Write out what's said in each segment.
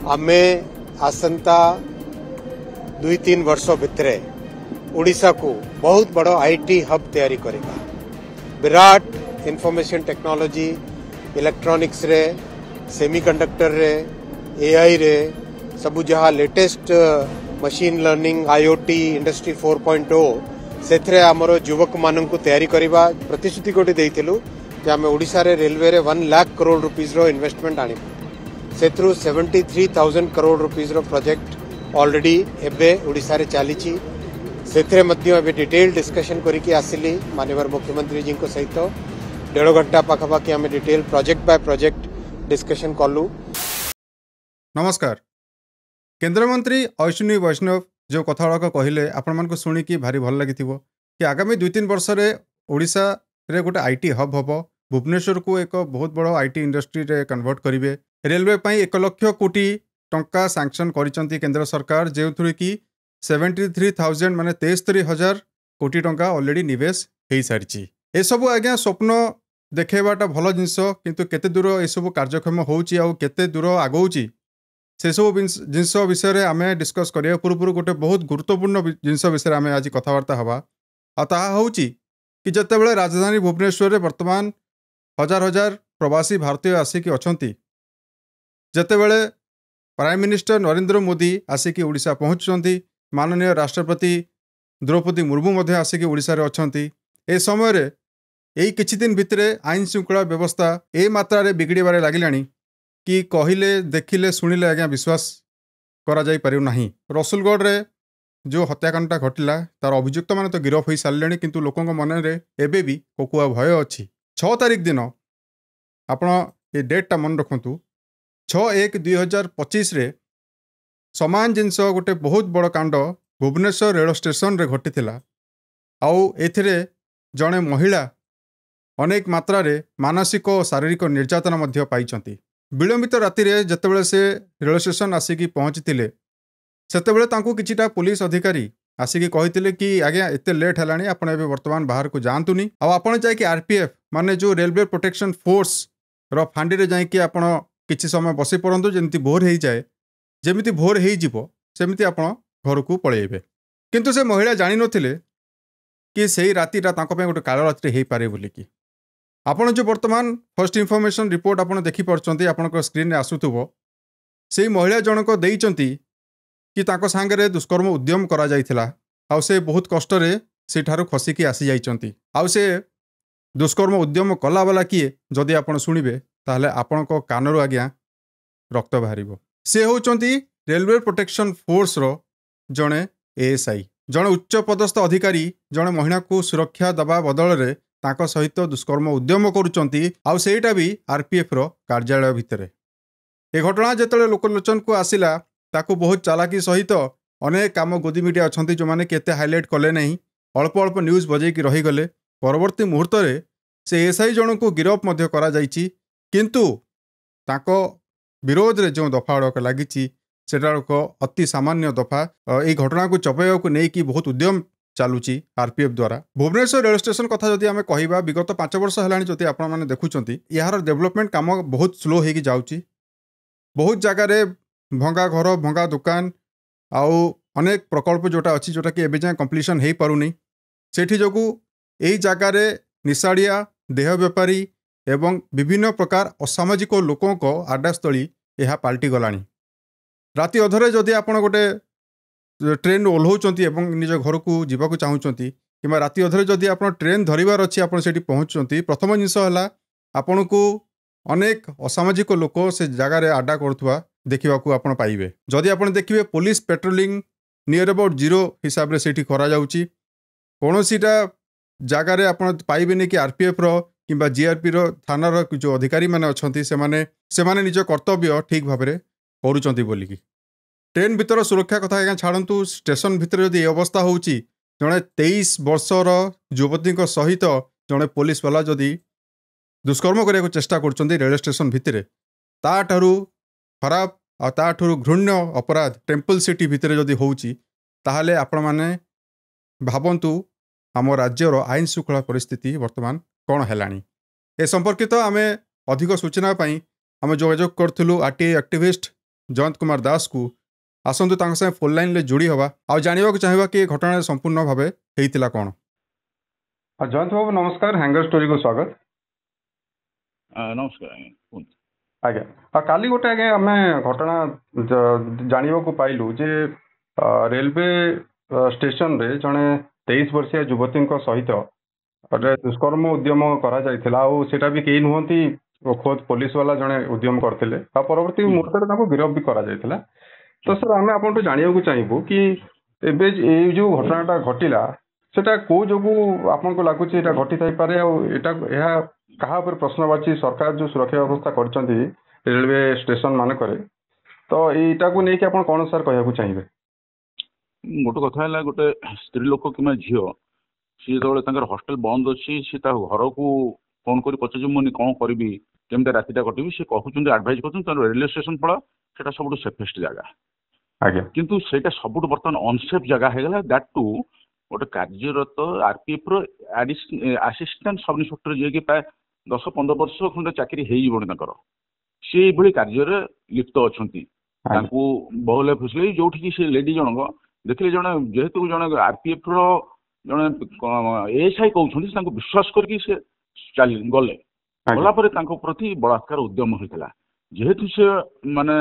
आमे आसंता 2-3 वर्ष भितरे ओडिशा को बहुत बड़ आईटी हब तैयारी करेगा। विराट इंफॉर्मेशन टेक्नोलॉजी इलेक्ट्रॉनिक्स रे सेमीकंडक्टर रे एआई रे सबु जहाँ latest machine learning IoT industry 4.0 से आमर युवक मान तैयारी करने प्रतिश्रुति गोटे देइथिलु जे आमे ओडिशा रे रेलवे रे 1 लाख करोड़ रुपीज रो इन्वेस्टमेंट आनिबु। सेथरु 73,000 करोड़ रुपीज रो प्रोजेक्ट ऑलरेडी एबे ओडिशा रे चलीची। सेथरे मध्य एबे डिटेल डिस्कशन करिकि आसिली माननीय मुख्यमंत्री जी को सहित 1.5 घंटा पाखापाखि आमे detail project by project discussion कलु। नमस्कार। केंद्र मंत्री अश्विनी वैष्णव जो कथा कहले आपण मानक शुणिकी भारी भल लगी कि आगामी 2-3 वर्ष रे ओडिशा रे गोटे आईटी हब हम भुवनेश्वर को एक बहुत बड़ आईटी इंडस्ट्री रे कन्वर्ट करेंगे। रेलवे 1 लाख कोटी टंका सैंक्शन करिसेंती केंद्र सरकार जो कि 73,000 माने 73,000 कोटी टंका ऑलरेडी निवेश हो सारी। ए सबु आज्ञा स्वप्न देखेबाटा भल जिनस किंतु केते दूर ए सबु कार्यक्षम होउची आ केते दूर आगौची से सब जिनस विषय रे आमे डिस्कस करिया पूर्व गोटे बहुत गुरुत्वपूर्ण जिनस विषय आमे आज कथबार्ता हवा आ ताहा होउची कि जतेबेले राजधानी भुवनेश्वर रे वर्तमान हजार हजार प्रवासी भारतीय आसिकी अछंती। जतेबेले प्राइम मिनिस्टर नरेंद्र मोदी आसिकी ओडिशा पहुंचुंती, माननीय राष्ट्रपति द्रौपदी मुर्मू मध्य आसिकी ओडिशा रे अछंती। ए समय रे एई किछि दिन भितरे आईन श्रृंखला व्यवस्था ए मात्रा रे बिगड़िबारे लागिलानी कि कहिले देखिले शुणिले आज्ञा विश्वास करा जाई पारियो नाही। रसुलगढ़ रे जो हत्याकांडटा घटिला तार अभियुक्त माने तो गिरफ हो सारे किंतु लोकों मन रे एबे भी कोकुआ भय अच्छी। 6 तारिख दिन आपण ए डेटा मन रखंतु 6/1/2025 रे समान जिनस गोटे बहुत बड़ कांड भुवनेश्वर रेल स्टेशन रे घटिथिला। आउ एथिरे जणे महिला अनेक मात्रा रे मानसिक और शारीरिक निर्यातना मध्य पाइचंती। विलंबित राति रे जतेबेले से रेल स्टेशन आसिकी पहुंचीथिले सेतेबेले तांकू किछिटा पुलिस अधिकारी आसिकी कहिथिले कि आज्ञा एते लेट हलानी आपण एबे वर्तमान बाहर को जानतुनी आ आपण जाय कि आरपीएफ माने जो रेलवे प्रोटेक्शन फोर्स रो फांडी रे जाय कि आपण किछि समय बसी पड़ंतु जेमति भोर हेई जाए जेमिति भोर हेई जिवो सेमिति आपण घर को पळेइबे। किंतु से महिला जानि नथिले कि सेही रातिटा तांको पे गोटे काल रात्रि हेई पारे बोली कि आपण जो वर्तमान फर्स्ट इन्फॉर्मेशन रिपोर्ट आपण देखि परचंती आपण स्क्रीन रे आसुथुबो सेही महिला जनक देइचंती कि तांको सांगरे दुष्कर्म उद्यम करा जाइथिला आ से बहुत कष्ट रे सेठारु खसिकी आसी जाइचंती। आ से दुष्कर्म उद्यम कला वाला किए जदि आपण सुनिबे ताहले आपणको कानरु आज्ञा रक्त बाहरिबो। से होचंती रेलवे प्रोटेक्शन फोर्स रो जणे एएसआई जणे उच्च पदस्थ अधिकारी जणे महिला को सुरक्षा दबा बदल रे तांको सहित दुष्कर्म उद्यम करूचंती आ सेटा भी आरपीएफ रो कार्यालय भितरे। ए घटना जेतले लोकलोचन को आसिला ताकू बहुत चालाकी सहित अनेक काम गोदी मीडिया अच्छा जो मैंने केते हाईलाइट कले नहीं अल्प अल्प न्यूज बजे कि रहीगले। परवर्ती मुहूर्त में से एसआई जन को गिरफ मध्य करा जाइछि किंतु ताको विरोध रे जो दफा गुड़ाक लगी सेटाक अति सामान्य दफा यही घटना को चपेवा को लेकिन बहुत उद्यम चलुची आरपीएफ द्वारा। भुवनेश्वर रेल स्टेशन कथा जदि आमे कहिबा विगत 5 वर्ष हेलानी जदि आपण माने देखुचंती यार डेवलपमेंट काम बहुत स्लो होगी जाउची। बहुत जगह भंगा घर भंगा दुकान आउ अनेक प्रकल्प जोटा अच्छी जोटा कि एबे जाए कंप्लीशन हो पारुनी सेठी जोगु एई जगार निशाड़िया देह बेपारी एवं विभिन्न प्रकार असामाजिक लोकों को आड्डास्थली यह पाल्टी गलानी। राति अधरे जदि आपण गोटे ट्रेन ओह्लौचंती एवं निज घर को जीवाक चाहूँगी कि राति अधरे जदि आप ट्रेन धरबार अच्छी आप पहुँचुंती प्रथम जिनस है आपण को अनेक असामाजिक लोक से जगार आड्डा करुवा देखा आपण पाइबे। जदि आप देखिए पुलिस पेट्रोलिंग नियर अबाउट 0 हिसाब से सेठी करा जाउची। कोनोसीटा जगार आप पाइबेनि कि आरपीएफ रो किंबा जीआरपी रो थाना रो जो अधिकारी माने अछंती सेमाने निज कर्तव्य ठीक भाव में करूचंती बोलिकी। ट्रेन भीतर सुरक्षा कथा आज्ञा छाड़ंतु स्टेशन भीतर जदि अवस्था होउची जड़े 23 वर्षर युवती सहित जड़े पुलिस वाला जदि दुष्कर्म करने चेष्टा कर रेल स्टेशन भितर ताठू खराब आ ताठू घृण्य अपराध टेम्पल सिटी भितर जदि होउची ताहले आपण माने भाबंतु आम राज्यर आईन श्रृंखला परिस्थिति वर्तमान कौन हैलानी। ए संपर्कित आमे अधिक सूचना पाई आमे जोगाजोग करथिलु आरटीआई एक्टिविस्ट जयंत कुमार दास को आसतु संगे फोन लाइन में जोड़ी हवा आ जानवा चाहवा कि घटना संपूर्ण भाव होता कौन। जयंत बाबू नमस्कार, हैंगर स्टोरी को स्वागत। नमस्कार आज्ञा काली गोटे आज्ञा आम घटना जानवा को पाइलु जे रेलवे स्टेशन रे जड़े 23 वर्षीय युवती सहित दुष्कर्म उद्यम करा भी कई नुहति खोद पुलिस वाला जड़े उद्यम करते परवर्ती मुहूर्त गिरफ भी करा तो सर आम आपको जानवा चाहबू कि एबे जो घटनाटा घटिला सेटा को जो आपको लगुच घटी थाईपे आ कहा प्रश्नवाची सरकार जो सुरक्षा व्यवस्था कर रेलवे स्टेशन मानक तो यहाँ को लेकिन आप कौन सर कहना चाहिए? गोटे कथा गोटे स्त्री लोक कि झील सी जो हस्टेल बंद अच्छी सी घर को फोन कर पचार मुझे कौन करी केमती रातिटा कटि सी कहते आडभाइज कर रेलवे स्टेशन पड़ा से सब सेफेस्ट जगह किंतु सेटा सब बर्तमान अनसेफ जगह है दैट टू गोटे कार्यरत आरपीएफ आसिस्टांट सब इन्स्पेक्टर जी प्राय 10-15 वर्ष खंडे चाकरी हो सी कार्य लिप्त अच्छा बहुल फुसले जो से लेडी जनक देखिए जड़े जेहेतु जड़े आरपीएफ जड़े एएसआई कहते विश्वास करके गले गलापर प्रति बलात्कार उद्यम होता जेहेतु से माने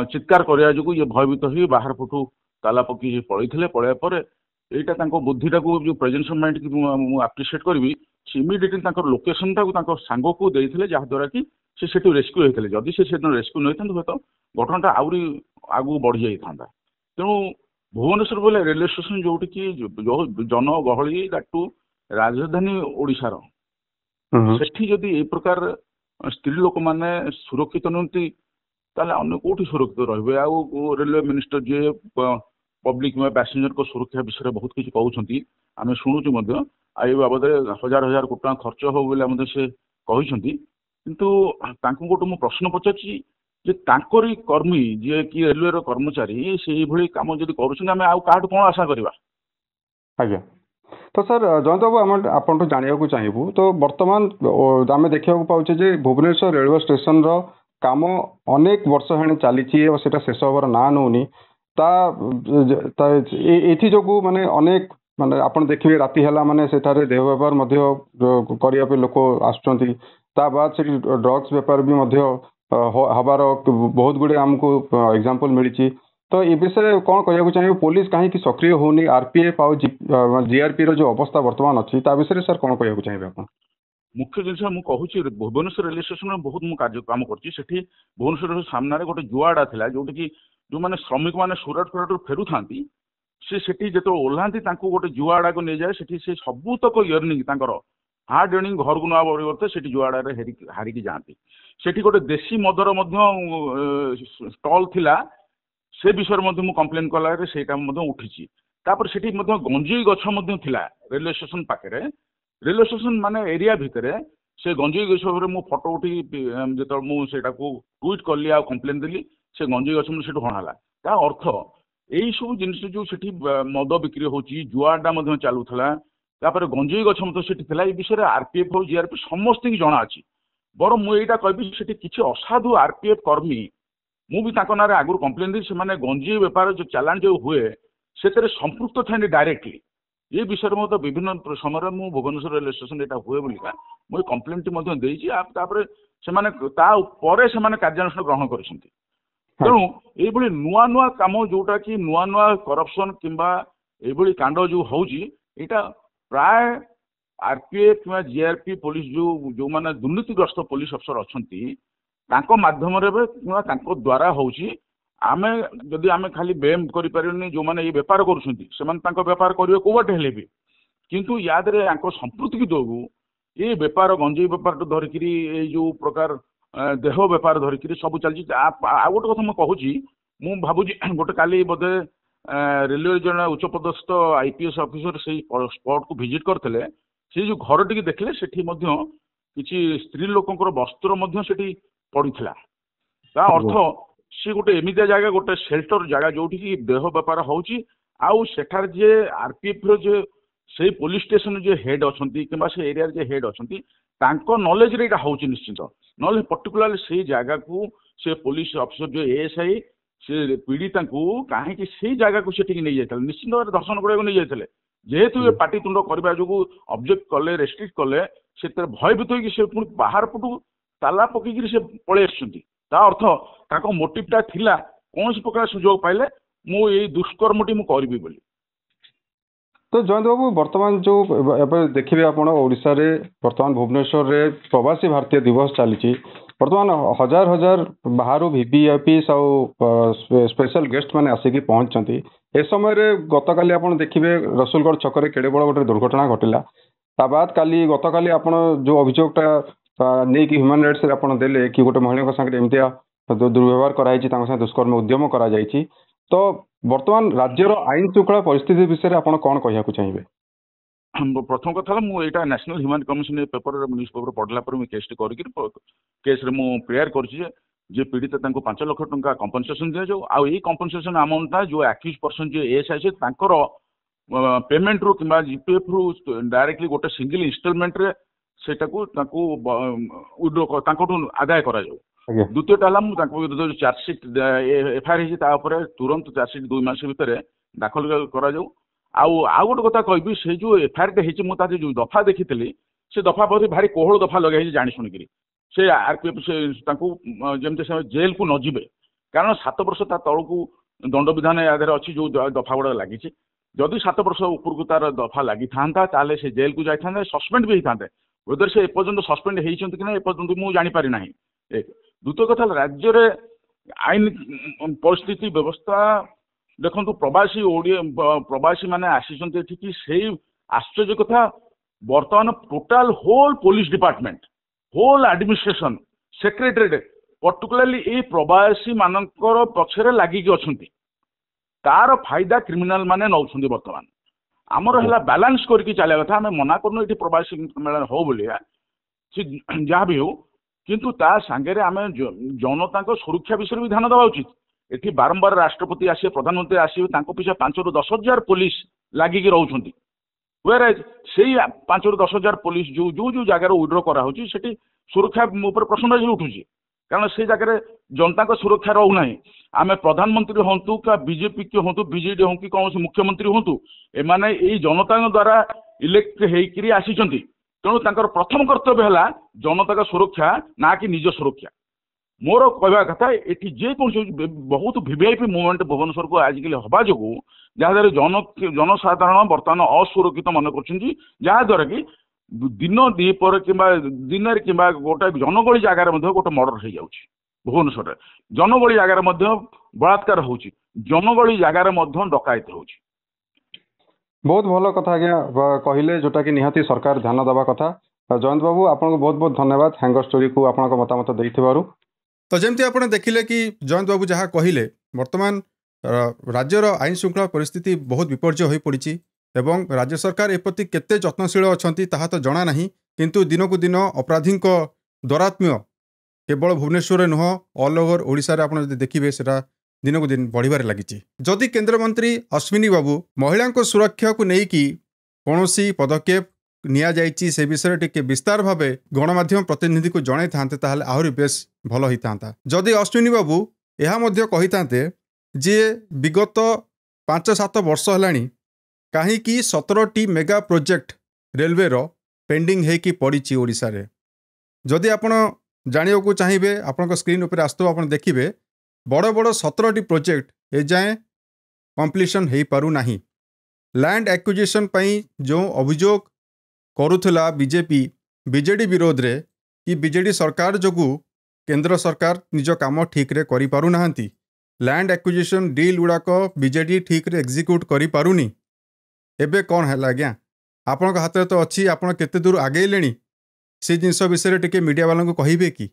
चित्कार करने जो ये भयभीत हो बाहर पटू ताला पकी पड़े पड़ापर यहाँ बुद्धिटा को जो प्रेजेंस ऑफ माइंड की आप्रिशिएट करी इमिडिएटली लोकेशन टाक सांग को देते जहाद्वारा कि से रेस्क्यू होते जदि से रेस्क्यू नहीं था तो घटनाटा आहरी आगू बढ़ी जाता तेणु भुवनेश्वर बोले रेलवे स्टेशन जोटि कि जनगहली टू राजधानी ओडिशार सेठी जदि ए प्रकार स्त्री लोक माने सुरक्षित नुहति ताले अन्य कोठी सुरक्षित रहिबे आ रेलवे मिनिस्टर जे पब्लिक में पैसेंजर को सुरक्षा विषय बहुत किसी कहते आम शुणुचु आ बाबद 1000 कोटी टका खर्च हो बोले से कहते किंतु गोटे मु प्रश्न पचारि जे तांकरी कर्मी जे कि रेलवे कर्मचारी से भली काम जदि करूछन आमे आ काट कोन आशा करबा? आज्ञा तो सर जयंत बाबू आम आपन जानवा चाहबू तो वर्तमान आम देखा पाचे जे भुवनेश्वर रेलवे स्टेशन रो काम अनेक वर्ष हेणे चली और सेटा शेष होबार ना नौनी एथि जो माने अनेक माने आपन देखिए राति है माने सेठारे देह व्यापार करने लोक आसुँच बाद से ड्रग्स व्यापार भी हबार बहुत गुड़े आमको एग्जांपल मिली तो ये विषय कौन कहना चाहिए पुलिस कहीं सक्रिय होनी आरपीएफ आ जीआरपी रो जो अवस्था वर्तमान अच्छी विषय सर कौन कहना चाहिए आप? मुख्य जिन मुझे भुवनेश्वर रेलवे स्टेशन में बहुत मुझे कार्य काम कर भुवनेश्वर सामने गोटे जुआड़ा था जोटि कि जो मैंने श्रमिक मैंने सुरट फुरट फेरू था से जो ओह्लांती गोटे जुआड़ा को नहीं जाए से सबूतक इयरनिंग हार्ड अर्निंग घर को ना परिवर्ते से जुआड़ा हारिकी जाती से गोटे देशी मदर स्टल थिला से विषय में कंप्लेन कला उठी तापर से गंजेई गछ रेलवे स्टेशन पाखे रेलवे स्टेशन माने एरिया भितर से गंजेई गछ मु फोटो उठी जो मुझे ट्वीट कली आ कंप्लेन देली से गंजेई गछ से हणाला ता अर्थ यही सब जिन जो मद बिक्री होची जुआटा चलूला तापर गंजेई गछ से विषय आरपीएफ और जीआरपी समस्त की जना अच्छी बर मुझे कहि किसी असाधु आरपीएफ कर्मी मुझे ना आगुरी कंप्लेन दी से गंजेई बेपार जो चालान जो हुए से संपृक्त थे डायरेक्टली ये विषय में विभिन्न समय मुझे भुवनेश्वर रेलवे स्टेशन यहाँ हुए बोलिका मुझे कंप्लेन टी से कार्यानुष्ठान ग्रहण कर तेणु ये नुआ नुआ कम जोटा कि नुआ नुआ करप्शन किंबा ये कांड जो होता प्राय आरपीएफ कि जीआरपी पुलिस जो माने दुर्नीतिग्रस्त पुलिस अफसर अच्छा माध्यम द्वारा होची आमे जदि आमे खाली बेम करि परिनी जो माने ये व्यापार करुछंती व्यापार करिवे कोबाटे हेले भी किंतु याद रे संपृक्ति की दोगु ये व्यापार गंजेई व्यापार तो धरिकी ये जो प्रकार देह व्यापार धरिकी सब चलती आ गोटे कथा मुझे कहूँ मु भावुची गोटे काली बोधे रेलवे जन उच्चपदस्थ आईपीएस ऑफिसर से स्पॉट को विजिट करते से जो घर टी देखले सेठी किसी स्त्री लोकंकर वस्त्र पड़ीला ता अर्थ सी गोटे एमितिया जगह गोटे शेल्टर जगह जोटि कि देह बेपार होची आउ सेठार जे आरपीएफ रो जे से पुलिस स्टेशन जे हेड अछंती किबा से एरिया जे हेड अछंती तांको नॉलेज रे एटा होची निश्चित नॉलेज पर्टिकुलरली से जगह को से पुलिस अफिसर जो एएसआई से पीड़िता कहीं से जगह को से नहीं जाते निश्चित भाव दर्शन करने नहीं जाते जेहेतु ये पाटितुंड करने जो ऑब्जेक्ट कले रेस्ट्रिक्ट कले से भयभीत हो पुणी बाहर पटू ताला पकईकि से पलि अर्थ मोटिवटा थिला कौन प्रकार सुजोग पाइले मुझे दुष्कर्मटी मु करी बोली। तो जयंत बाबू वर्तमान जो देखिए आप ओडिशा रे वर्तमान भुवनेश्वर रे प्रवासी भारतीय दिवस चली वर्तमान हजार हजार बाहर वीवीआईपी स्पेशल गेस्ट मैंने आसिक पहुंचती ए समय रे गतकाली आप देखिए रसुलगढ़ छकरे केड़े बड़ गोटे दुर्घटना घटिला ता बाद काली गतकाली आप जो अभियोगटा नहीं कि ह्यूमन राइट्स आप देले कि गोटे महिला संगे एमतिया दुर्व्यवहार कराई दुष्कर्म उद्यम करा तो वर्तमान राज्यर आईन श्रृंखला परिस्थिति विषय आप कौन कहना चाहिए? प्रथम कथा मुझे national human commission paper news paper पढ़ला केस केस प्रेयर कर पीड़ित 5 लाख टंका कंपनसेशन दि जाऊ आ कंपनसेशन अमाउंटा जो एक्यूज पर्सन जो एएसआई पेमेंट रू कि जीपीएफ रू डायरेक्टली गोटे सिंगल इनस्टॉलमेंट रे सेटा आदाय करा जाऊ। द्वितीयटा विरुद्ध जो चार्जसीट एफआईआर होती तुरंत चार्जसीट 2 मास भितर दाखल करा जाऊ। आउ गोटे कथा कहबी से जो एफआईआर होती जो दफा देखी से दफा बहुत भारी कोहल दफा लगे जानी शुणिक से आरपीएफ से जमती से जेल को न जीवे कारण 7 वर्ष तौक दंड विधान याद अच्छी जो दफा गुड़ा लगी जदि 7 वर्ष उपरकू तार दफा लगी था से जेल को जाता सस्पेंड भी होता वेदर से एपर्यंत सस्पेंड होती कि ना एपर्यंत मुझे जानीपारी ना। द्वितीय कथा राज्य रे आईन परिस्थिति व्यवस्था देखो प्रवासी माने आसी से आश्चर्य कथा बर्तमान total whole police department whole administration secretariat particularly ये प्रवासी मानकर पक्षरे लागिक अच्छा तार फायदा क्रिमिनाल माने नौ बर्तमान आमर है बैलेंस करके चलिया कथा आम मना करनु ये प्रवासी मेलन हो बोली जहाँ भी हो किंतु ता सांगे आम जनता सुरक्षा विषय भी ध्यान देवा उचित। एटी बारंबार राष्ट्रपति आसे प्रधानमंत्री आसवे पिछा 5 ରୁ 10 हजार पुलिस लागिक रोच से 5 ରୁ 10 हजार पुलिस जो जो जो जगार विड्रो कराऊँगी से सुरक्षा प्रश्न उठू कारण से जगह जनता सुरक्षा रोना आम प्रधानमंत्री हूँ क्या बीजेपी के हूँ बीजेडी हूँ कि कौन मुख्यमंत्री हूँ एमाने यही जनता द्वारा इलेक्ट होकर आसी तेणु तांकर प्रथम कर्तव्य है जनता का सुरक्षा ना कि निज सुरक्षा। मोर कहवा कथा ये जेकोसी बहुत वीवीआईपी मुवमेंट भुवनेश्वर को आजिकल हवा जो जहाद्वारा जनसाधारण बर्तमान असुरक्षित मन कर जहाद्वारा कि दिन दीपर कि दिन कि गोटे जनगहली जगार गोटे मर्डर हो जाऊँ भुवनेश्वर जनगहली जगार बलात्कार हो जनगहली जगार डकायत हो। बहुत भल कथा आज्ञा कहले जोटा कि निहाती सरकार ध्यान देवा कथा। जयंत बाबू आपको बहुत बहुत धन्यवाद हैंगर स्टोरी को आपन मतामत देइथिबारु। तो जमती आप देखिले कि जयंत बाबू जहाँ कहले वर्तमान राज्यर आईन श्रृंखला परिस्थिति बहुत विपर्य हो पड़ी एवं राज्य सरकार एप्रति केते जत्नशील अछंती ताहा तो जना नहीं किंतु दिन को दिन अपराधी दौरात्म्य केवल भुवनेश्वर नुह ऑल ओवर ओडिशा रे आपण देखिए सेटा दिन को दिन बढ़िबार लगी। जदि केंद्रमंत्री अश्विनी बाबू महिला सुरक्षा को लेकिन कौन पदक्षेप निया जाइछि से विषय टिके विस्तार भाव गणमाध्यम प्रतिनिधि को जड़े था आहरी बेस भल होता। जदि अश्विनी बाबू यह कही था जे विगत 5-7 वर्ष है कहीं 17टी मेगा प्रोजेक्ट रेलवे रो पेंडिंग है कि पड़ी ओडिशा रे। जदि आपण जानियो को चाहिए आपण स्क्रीन उपर आसतो आपण देखिबे बड़ बड़ 17टी प्रोजेक्ट एजाएँ कंप्लीशन हो पारु नाही। लैंड एक्विजिशन पई जो अभियोग करुथला बीजेपी बीजेडी विरोध रे कि बीजेडी सरकार जोगु केंद्र सरकार निज काम ठीक रे करि पारु नाहंती लैंड एक्विजिशन डील गुड़ाक बीजेडी ठीक रे एग्जीक्यूट करि पारुनी। एबे कौन है आज्ञा आपण हाथ तो अच्छी आपण केते दूर आगेलेनी से जिनस विषय टिके मीडिया वाला को कहिबे कि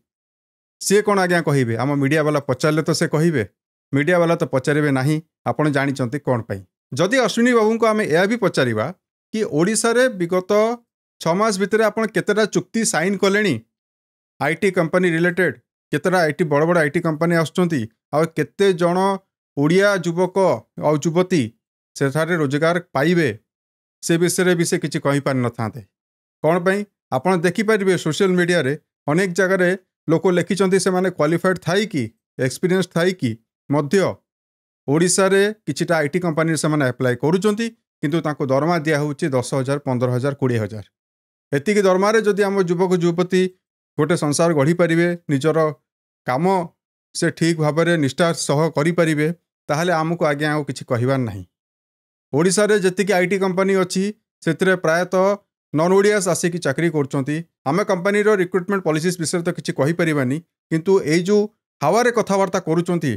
सी कौन आज्ञा कहिबे आम मीडिया वाला पचारे तो से कहिबे मीडिया वाला तो पचारे ना आपण जानी कौन पाई। जदि अश्विनी बाबू को आम यह भी पचारिबा कि ओडिशा रे विगत 6 मास भितर आपण केतेटा चुक्ति साइन कलेनी आईटी कंपनी रिलेटेड केतेटा आईटी बड़ बड़ आईटी कंपनी आसुचंती आ केते जण ओडिया युवक और युवती सेठारे रोजगार पाइबे से विषय भी से किसी कहि पार न थाते कौन पाई आपण देखि परिबे सोशल मीडिया रे अनेक जगह लोक लिखिं से क्वालिफाइड थाई कि एक्सपीरियंस थाई कि ओडिशा रे किछिटा आईटी कंपनी से अप्लाई करूछंती किंतु तांको दरमा दिया होउची 10,000 15,000 20,000 एतिकी दरमारे जदि आम युवक युवती गोटे संसार गढ़ी पारिबे निजर काम से ठीक भाव में निष्ठार सह करें ताहले आमको आगे आउ किछि कहिबार नाही। ओडिशा रे जतिकी आईटी कंपनी अच्छी से प्रायतः नॉन ओडियास आसिकी चाकरी करछंती। आमे कंपनी रो रिक्रुटमेंट पॉलिसीज विषय तो किछि कहि परिबानी किंतु एई जो हावारे कथावार्ता करूछंती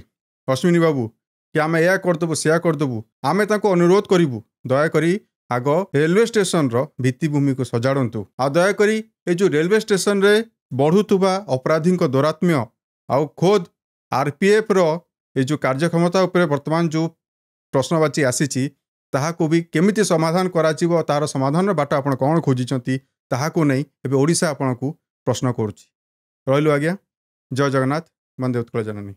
अश्विनी बाबू कि आमे या करदेबू सेया करदेबू आमे तांको अनुरोध करिबू दयाकरी आग रेलवे स्टेशन रो भित्तिभूमि को सजाड़तु आ दयाकरी ए जो रेलवे स्टेशन रे बढ़ुवा अपराधी दौरात्म्य आउ खोद आरपीएफ रो ए जो कार्यक्षमता उपरे वर्तमान जो प्रश्नवाची आसीची ताहाको भी केमिति समाधान कराजिवो तार समाधान बाट आपण कौन खोजिचंती ताहाको नहीं एबे ओडिशा आपनको प्रश्न करूची। रहिलु आज्ञा। जय जगन्नाथ। वंदे उत्कल जननी।